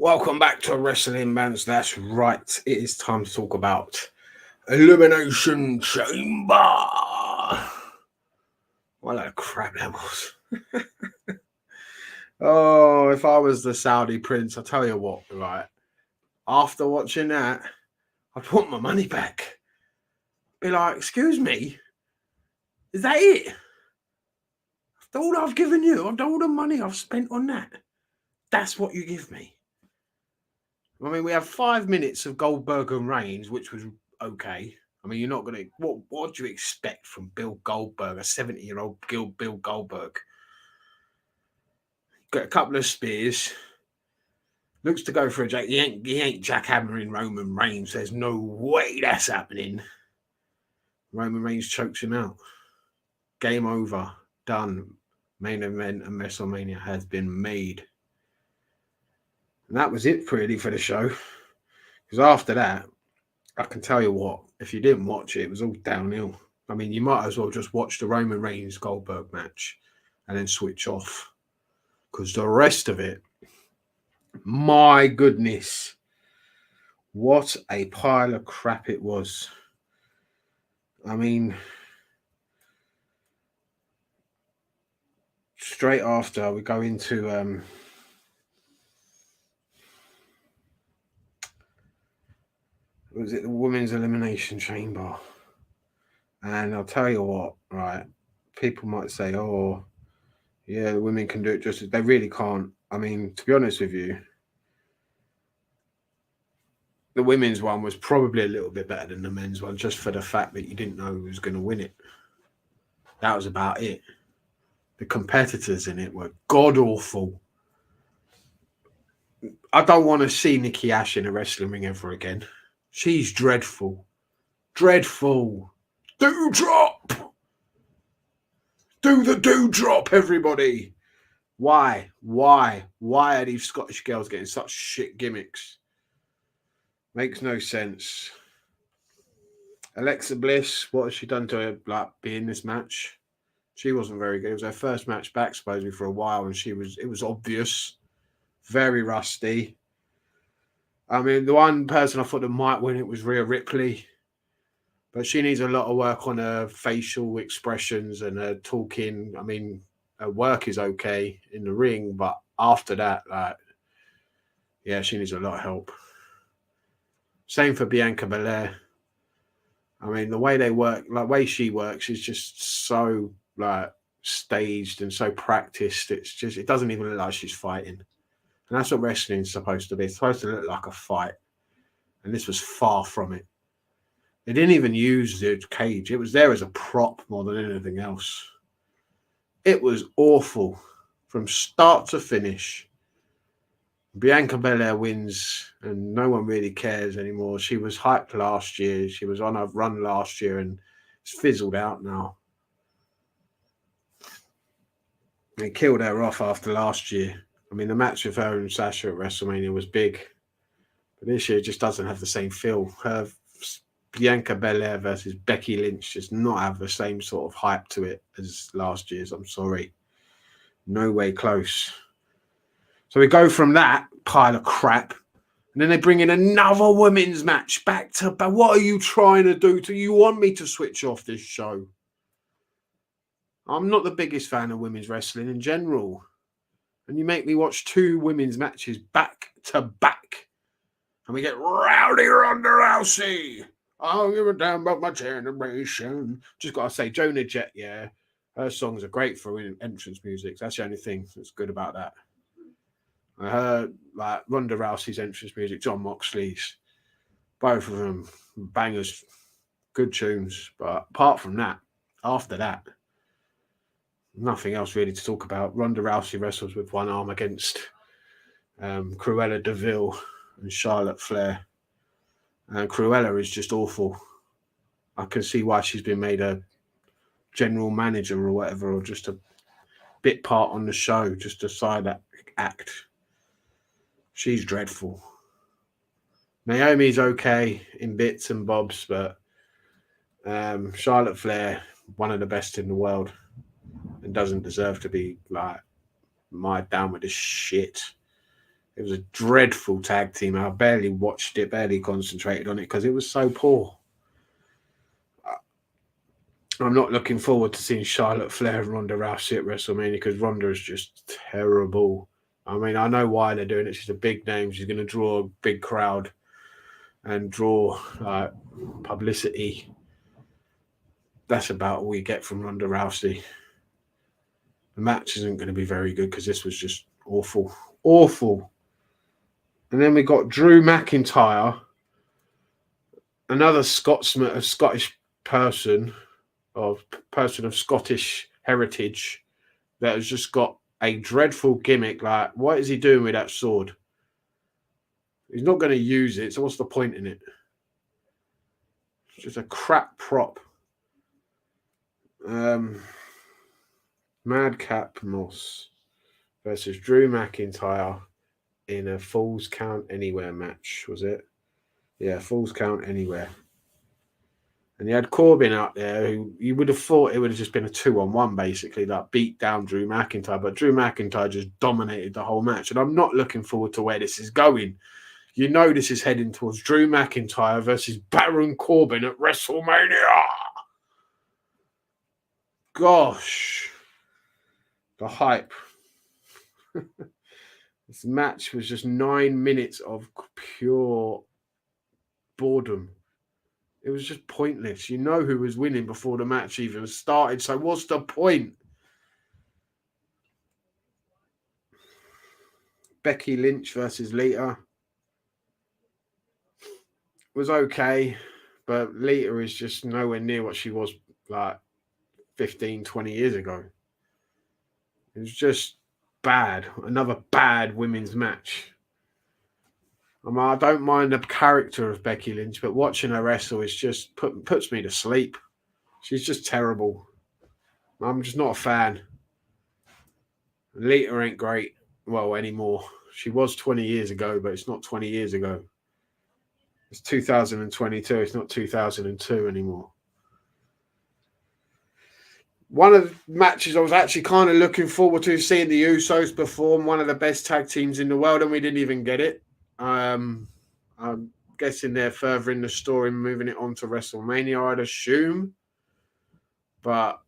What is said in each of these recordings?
Welcome back to Wrestling Mans. That's right. It is time to talk about Elimination Chamber. What a crap that was. Oh, if I was the Saudi prince, I tell you what, right? After watching that, I'd want my money back. Be like, excuse me, is that it? After all I've given you, after all the money I've spent on that, that's what you give me. I mean, we have 5 minutes of Goldberg and Reigns, which was okay. I mean, you're not going to... What do you expect from Bill Goldberg, a 70-year-old Bill Goldberg? Got a couple of spears. Looks to go for a jack. He ain't jackhammering Roman Reigns. There's no way that's happening. Roman Reigns chokes him out. Game over. Done. Main event and WrestleMania has been made. And that was it really for the show. Because after that, I can tell you what, if you didn't watch it, it was all downhill. I mean, you might as well just watch the Roman Reigns Goldberg match and then switch off. Because the rest of it, my goodness, what a pile of crap it was. I mean, straight after we go into was it the Women's Elimination Chamber? And I'll tell you what, right? People might say, oh, yeah, the women can do it just as they really can't. I mean, to be honest with you, the women's one was probably a little bit better than the men's one, just for the fact that you didn't know who was going to win it. That was about it. The competitors in it were god-awful. I don't want to see Nikki Ash in a wrestling ring ever again. She's dreadful. Dreadful. Dewdrop! Do the dewdrop, everybody! Why are these Scottish girls getting such shit gimmicks? Makes no sense. Alexa Bliss, what has she done to her, be in this match? She wasn't very good. It was her first match back, supposedly, for a while, and it was obvious. Very rusty. I mean, the one person I thought that might win it was Rhea Ripley, but she needs a lot of work on her facial expressions and her talking. I mean, her work is okay in the ring, but after that, yeah, she needs a lot of help. Same for Bianca Belair. I mean, the way they work, the way she works is just so staged and so practiced. It doesn't even look like she's fighting. And that's what wrestling is supposed to be. It's supposed to look like a fight. And this was far from it. They didn't even use the cage. It was there as a prop more than anything else. It was awful from start to finish. Bianca Belair wins and no one really cares anymore. She was hyped last year. She was on a run last year and it's fizzled out now. They killed her off after last year. I mean, the match with her and Sasha at WrestleMania was big. But this year it just doesn't have the same feel. Her Bianca Belair versus Becky Lynch does not have the same sort of hype to it as last year's. I'm sorry. No way close. So we go from that pile of crap, and then they bring in another women's match back to back. What are you trying to do? Do you want me to switch off this show? I'm not the biggest fan of women's wrestling in general. And you make me watch 2 women's matches back to back. And we get Rowdy Ronda Rousey. I don't give a damn about my generation. Just got to say, Jonah Jett, yeah. Her songs are great for entrance music. That's the only thing that's good about that. I heard Ronda Rousey's entrance music, John Moxley's. Both of them bangers, good tunes. But apart from that, after that, nothing else really to talk about. Ronda Rousey wrestles with one arm against Cruella de Vil and Charlotte Flair. And Cruella is just awful. I can see why she's been made a general manager or whatever, or just a bit part on the show, just a side act. She's dreadful. Naomi's okay in bits and bobs, but Charlotte Flair, one of the best in the world, and doesn't deserve to be mired down with this shit. It was a dreadful tag team. I barely watched it, barely concentrated on it because it was so poor. I'm not looking forward to seeing Charlotte Flair and Ronda Rousey at WrestleMania because Ronda is just terrible. I mean, I know why they're doing it. She's a big name. She's going to draw a big crowd and draw publicity. That's about all we get from Ronda Rousey. The match isn't going to be very good because this was just awful. Awful. And then we got Drew McIntyre, another Scotsman, a Scottish person, or person of Scottish heritage, that has just got a dreadful gimmick. Like, what is he doing with that sword? He's not going to use it, so what's the point in it? It's just a crap prop. Madcap Moss versus Drew McIntyre in a Falls Count Anywhere match, was it? Yeah, Falls Count Anywhere. And you had Corbin out there, who you would have thought it would have just been a 2-on-1, basically, like beat down Drew McIntyre. But Drew McIntyre just dominated the whole match. And I'm not looking forward to where this is going. You know this is heading towards Drew McIntyre versus Baron Corbin at WrestleMania. Gosh. The hype. This match was just 9 minutes of pure boredom. It was just pointless. You know who was winning before the match even started. So what's the point? Becky Lynch versus Lita was okay, but Lita is just nowhere near what she was like 15, 20 years ago. It was just bad. Another bad women's match. I mean, I don't mind the character of Becky Lynch, but watching her wrestle is just puts me to sleep. She's just terrible. I'm just not a fan. Lita ain't great, well, anymore. She was 20 years ago, but it's not 20 years ago. It's 2022. It's not 2002 anymore. One of the matches I was actually kind of looking forward to seeing the Usos perform, one of the best tag teams in the world, and we didn't even get it. I'm guessing they're furthering the story, moving it on to WrestleMania, I'd assume. But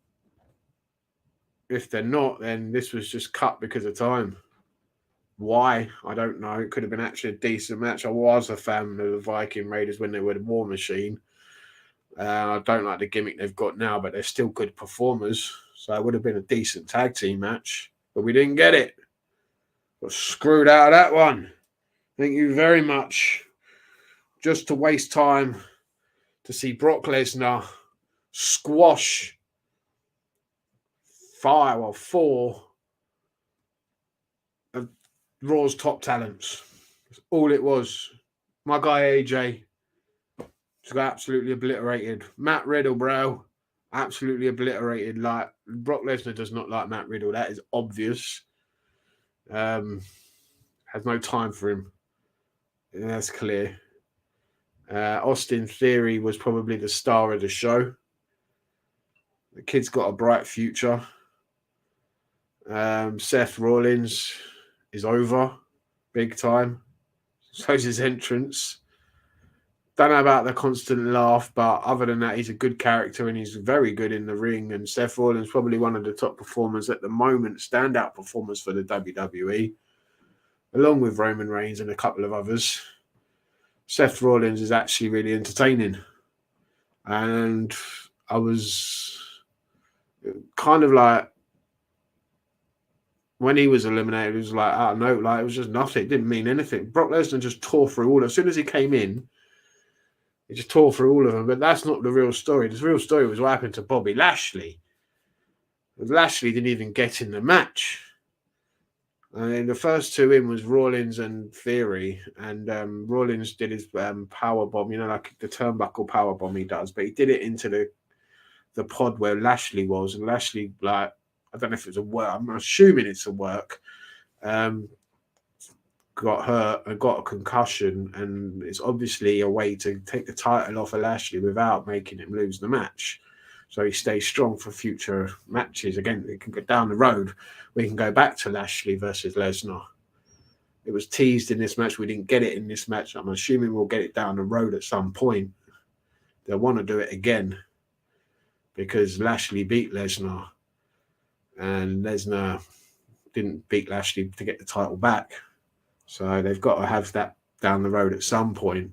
if they're not, then this was just cut because of time. Why? I don't know. It could have been actually a decent match. I was a fan of the Viking Raiders when they were the War Machine. I don't like the gimmick they've got now, but they're still good performers. So it would have been a decent tag team match. But we didn't get it. Got screwed out of that one. Thank you very much. Just to waste time to see Brock Lesnar squash four of Raw's top talents. That's all it was. My guy AJ just got absolutely obliterated. Matt Riddle, bro, absolutely obliterated. Like, Brock Lesnar does not like Matt Riddle. That is obvious. Has no time for him. Yeah, that's clear. Austin Theory was probably the star of the show. The kid's got a bright future. Seth Rollins is over big time. So's his entrance. Don't know about the constant laugh, but other than that, he's a good character and he's very good in the ring. And Seth Rollins is probably one of the top performers at the moment, standout performers for the WWE, along with Roman Reigns and a couple of others. Seth Rollins is actually really entertaining. And I was kind of like, when he was eliminated, it was like, I don't know, like, it was just nothing. It didn't mean anything. Brock Lesnar just tore through all. As soon as he came in, he just tore through all of them. But that's not the real story. The real story was what happened to Bobby Lashley. Lashley didn't even get in the match. And the first two in was Rollins and Theory, and Rollins did his power bomb, like the turnbuckle power bomb he does, but he did it into the pod where Lashley was, and Lashley, like, I don't know if it was a work, I'm assuming it's a work, got hurt and got a concussion, and it's obviously a way to take the title off of Lashley without making him lose the match. So he stays strong for future matches. Again, it can go down the road. We can go back to Lashley versus Lesnar. It was teased in this match. We didn't get it in this match. I'm assuming we'll get it down the road at some point. They'll want to do it again because Lashley beat Lesnar and Lesnar didn't beat Lashley to get the title back. So they've got to have that down the road at some point.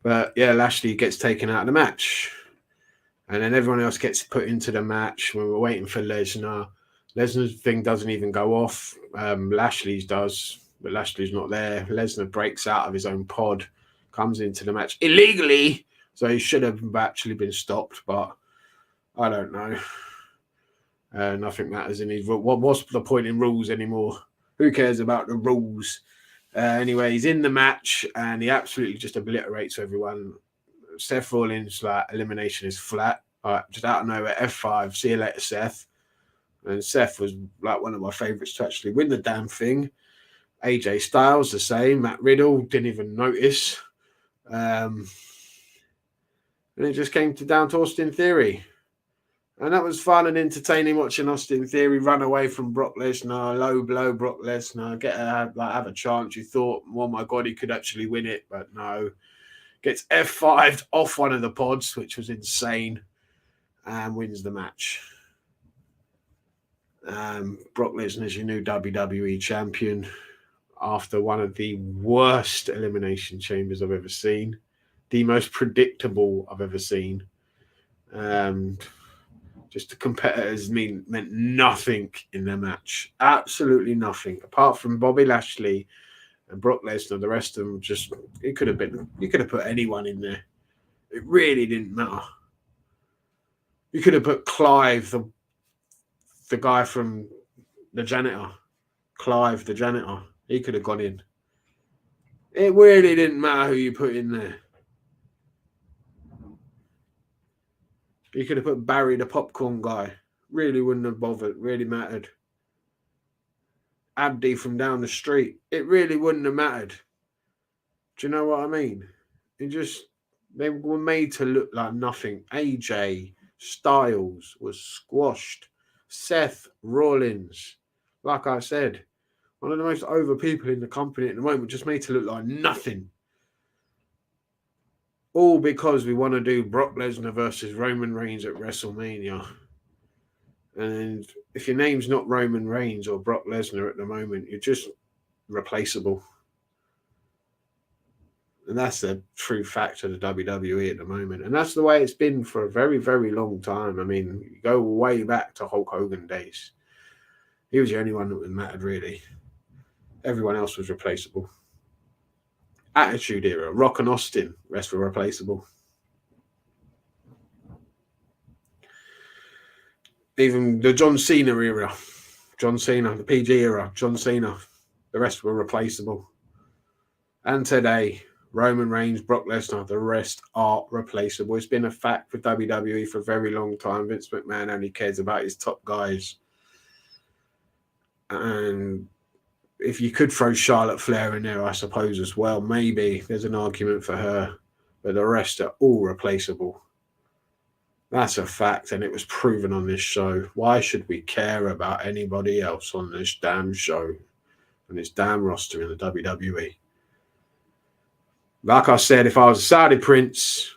But yeah, Lashley gets taken out of the match. And then everyone else gets put into the match when we're waiting for Lesnar. Lesnar's thing doesn't even go off. Lashley's does, but Lashley's not there. Lesnar breaks out of his own pod, comes into the match illegally. So he should have actually been stopped, but I don't know. Nothing matters in his. What's the point in rules anymore? Who cares about the rules? Anyway, he's in the match and he absolutely just obliterates everyone. Seth Rollins' elimination is flat. Just out of nowhere, F5. See you later, Seth. And Seth was one of my favourites to actually win the damn thing. AJ Styles the same. Matt Riddle didn't even notice. And it just came down to Austin Theory. And that was fun and entertaining watching Austin Theory run away from Brock Lesnar, low blow Brock Lesnar, have a chance. You thought, oh my God, he could actually win it, but no. Gets F5'd off one of the pods, which was insane, and wins the match. Brock Lesnar is your new WWE champion after one of the worst elimination chambers I've ever seen, the most predictable I've ever seen. Just the competitors meant nothing in their match. Absolutely nothing. Apart from Bobby Lashley and Brock Lesnar, the rest of them you could have put anyone in there. It really didn't matter. You could have put Clive, the guy from the janitor. Clive, the janitor. He could have gone in. It really didn't matter who you put in there. You could have put Barry, the popcorn guy. Really wouldn't have bothered. Really mattered. Abdi from down the street. It really wouldn't have mattered. Do you know what I mean? They were made to look like nothing. AJ Styles was squashed. Seth Rollins, like I said, one of the most over people in the company at the moment, just made to look like nothing. All because we want to do Brock Lesnar versus Roman Reigns at WrestleMania. And if your name's not Roman Reigns or Brock Lesnar at the moment, you're just replaceable. And that's the true fact of the WWE at the moment. And that's the way it's been for a very, very long time. I mean, you go way back to Hulk Hogan days. He was the only one that mattered, really. Everyone else was replaceable. Attitude Era, Rock and Austin, rest were replaceable. Even the John Cena era, the PG era, John Cena, the rest were replaceable. And today, Roman Reigns, Brock Lesnar, the rest are replaceable. It's been a fact for WWE for a very long time. Vince McMahon only cares about his top guys. And if you could throw Charlotte Flair in there, I suppose, as well, maybe there's an argument for her, but the rest are all replaceable. That's a fact, and it was proven on this show. Why should we care about anybody else on this damn show and this damn roster in the WWE? Like I said, if I was a Saudi prince,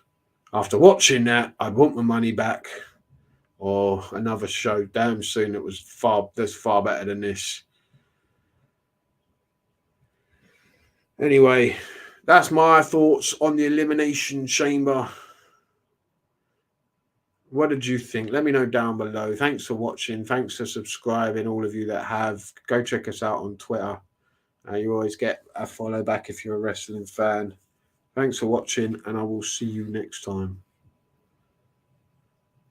after watching that, I'd want my money back or another show damn soon that's far better than this. Anyway, that's my thoughts on the Elimination Chamber. What did you think? Let me know down below. Thanks for watching. Thanks for subscribing, all of you that have. Go check us out on Twitter. You always get a follow back if you're a wrestling fan. Thanks for watching, and I will see you next time.